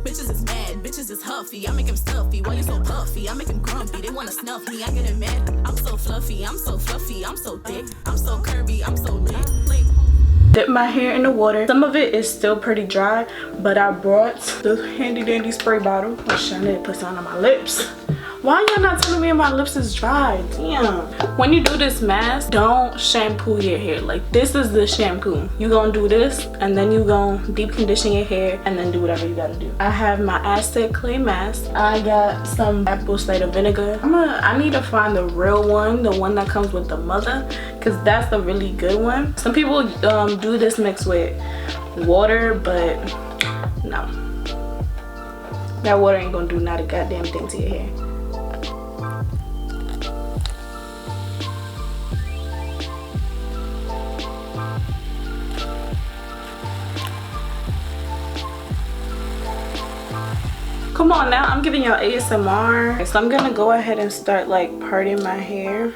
Bitches is mad, bitches is huffy. I make him stuffy. Why you so puffy? I make him grumpy. They wanna snuff me. I get him mad. I'm so fluffy. I'm so fluffy. I'm so thick. I'm so curvy. I'm so lit. Dip my hair in the water. Some of it is still pretty dry, but I brought the handy dandy spray bottle. Which I need to put some on my lips. Why y'all not telling me my lips is dry? Damn. When you do this mask, don't shampoo your hair. Like, this is the shampoo. You gonna do this, and then you gonna deep condition your hair, and then do whatever you gotta do. I have my Aztec clay mask. I got some apple cider vinegar. I need to find the real one, the one that comes with the mother, because that's the really good one. Some people do this mixed with water, but no. That water ain't gonna do not a goddamn thing to your hair. Come on now, I'm giving y'all ASMR. So I'm gonna go ahead and start like parting my hair.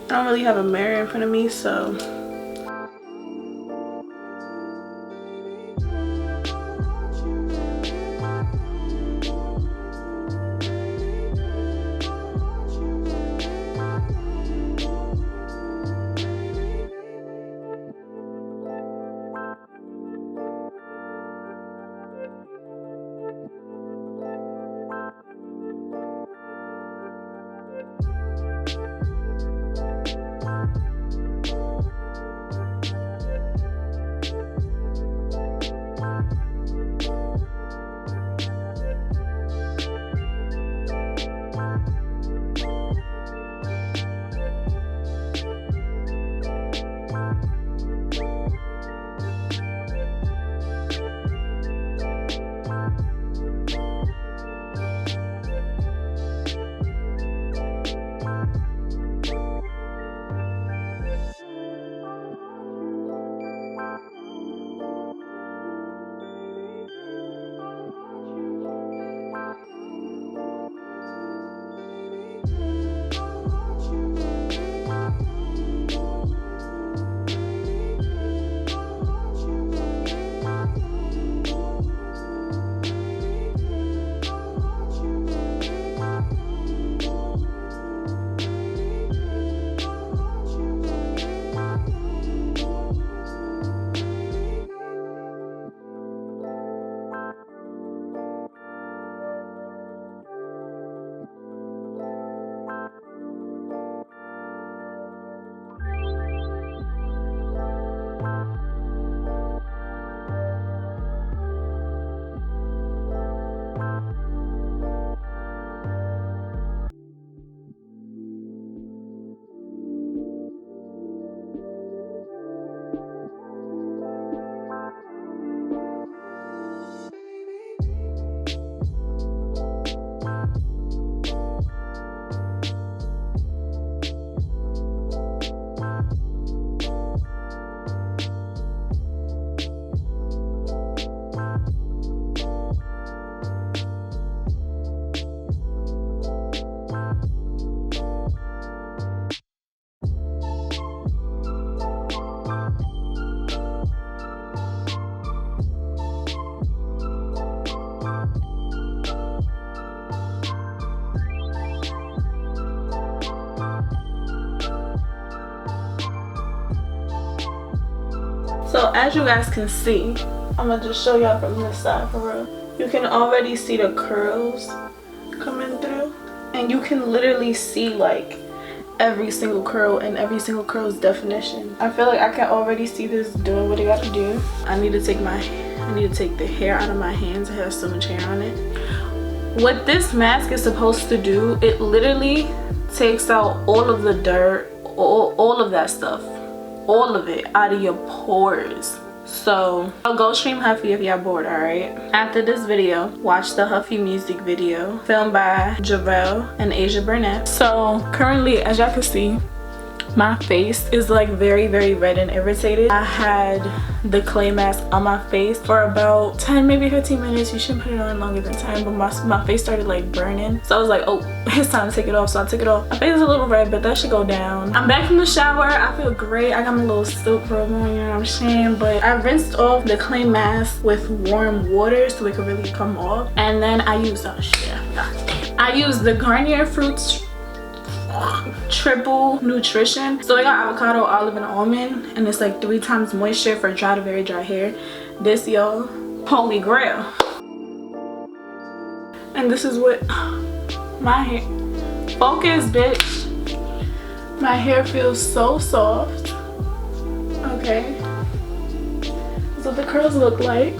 I don't really have a mirror in front of me, so So as you guys can see, I'm gonna just show y'all from this side for real. You can already see the curls coming through, and you can literally see like every single curl and every single curl's definition. I feel like I can already see this doing what it got to do. I need to take the hair out of my hands. It has so much hair on it. What this mask is supposed to do, it literally takes out all of the dirt, all of that stuff, all of it out of your pores. So I'll go stream Huffy if y'all bored. All right, after this video, watch the Huffy music video filmed by Jarrell and Asia Burnett. So currently, as y'all can see, My face is like very red and irritated. I had the clay mask on my face for about 10 maybe 15 minutes. You shouldn't put it on longer than 10, but my face started like burning, so I was like, oh, it's time to take it off. So I took it off. My face is a little red, but that should go down. I'm back from the shower. I feel great. I got my little silk robe on, you know what I'm saying? But I rinsed off the clay mask with warm water so it could really come off, and then I used I used the Garnier Fruits Triple Nutrition. So I got avocado, olive, and almond, and it's like 3 times moisture for dry to very dry hair. This, y'all, holy grail. And this is what my hair, focus bitch, my hair feels so soft. Okay, that's what the curls look like.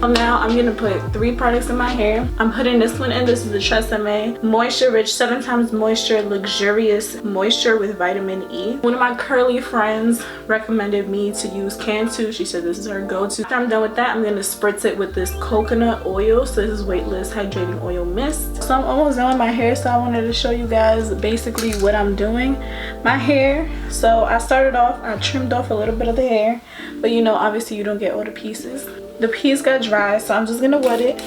Now I'm gonna put 3 products in my hair. I'm putting this one in. This is the Tresemme Moisture Rich 7 times Moisture Luxurious Moisture with Vitamin E. One of my curly friends recommended me to use Cantu. She said this is her go-to. After I'm done with that, I'm gonna spritz it with this coconut oil. So this is Weightless Hydrating Oil Mist. So I'm almost done with my hair, so I wanted to show you guys basically what I'm doing. My hair, so I started off, I trimmed off a little bit of the hair, but you know, obviously you don't get all the pieces. The piece got dry, so I'm just gonna wet it,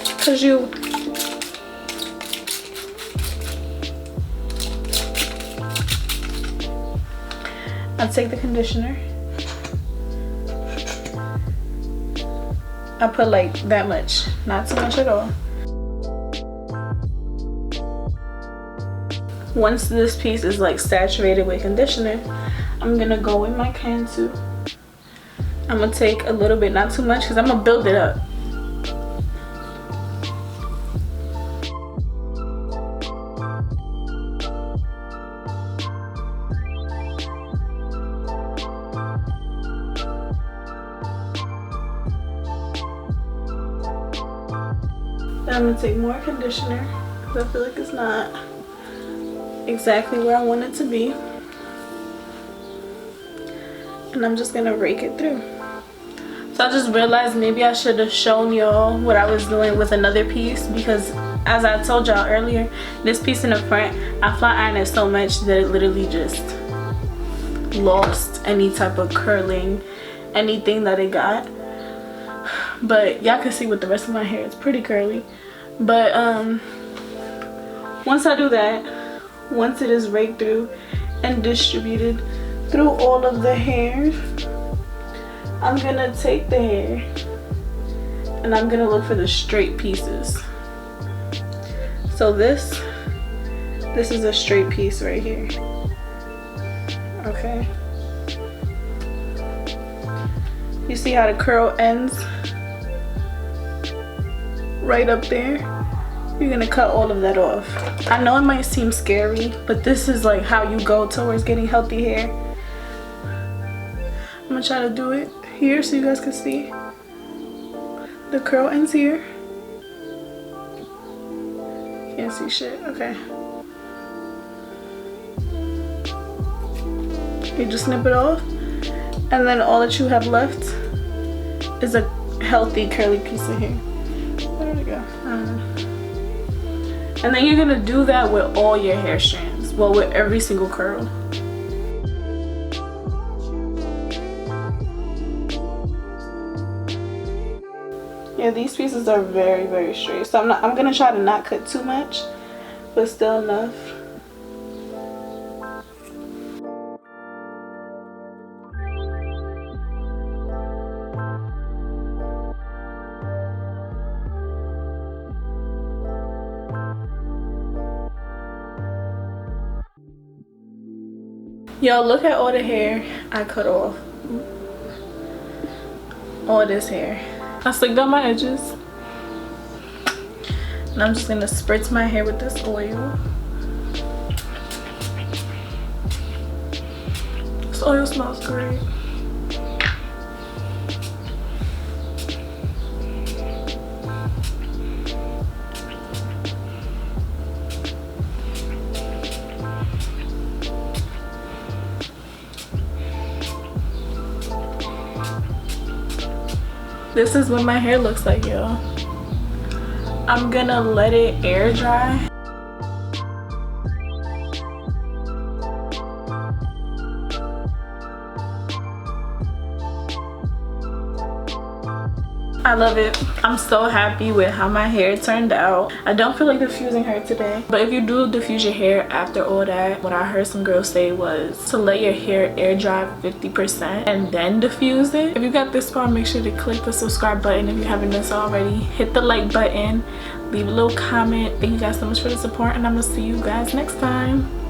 because I'll take the conditioner. I put like that much, not too much at all. Once this piece is like saturated with conditioner, I'm gonna go with my Cantu. I'm gonna take a little bit, not too much, because I'm gonna build it up. Then I'm gonna take more conditioner, because I feel like it's not exactly where I want it to be. And I'm just gonna rake it through. So I just realized maybe I should have shown y'all what I was doing with another piece, because as I told y'all earlier, this piece in the front, I flat ironed it so much that it literally just lost any type of curling, anything that it got. But y'all can see with the rest of my hair, it's pretty curly. But once I do that, once it is raked through and distributed through all of the hair, I'm gonna take the hair and I'm gonna look for the straight pieces. So this is a straight piece right here. Okay, you see how the curl ends right up there? You're gonna cut all of that off. I know it might seem scary, but this is like how you go towards getting healthy hair. I'm gonna try to do it here so you guys can see. The curl ends here. Can't see shit, okay. You just snip it off, and then all that you have left is a healthy curly piece of hair. Where did it go? I don't know. And then you're gonna do that with all your hair strands. Well, with every single curl. Yeah, these pieces are very straight. So I'm gonna try to not cut too much, but still enough. Y'all, look at all the hair I cut off. All this hair. I slicked down my edges. And I'm just gonna spritz my hair with this oil. This oil smells great. This is what my hair looks like, y'all. I'm gonna let it air dry. I love it. I'm so happy with how my hair turned out. I don't feel like diffusing hair today, but if you do diffuse your hair after all that, what I heard some girls say was to let your hair air dry 50% and then diffuse it. If you got this far, make sure to click the subscribe button if you haven't done so already. Hit the like button, leave a little comment. Thank you guys so much for the support, and I'm gonna see you guys next time.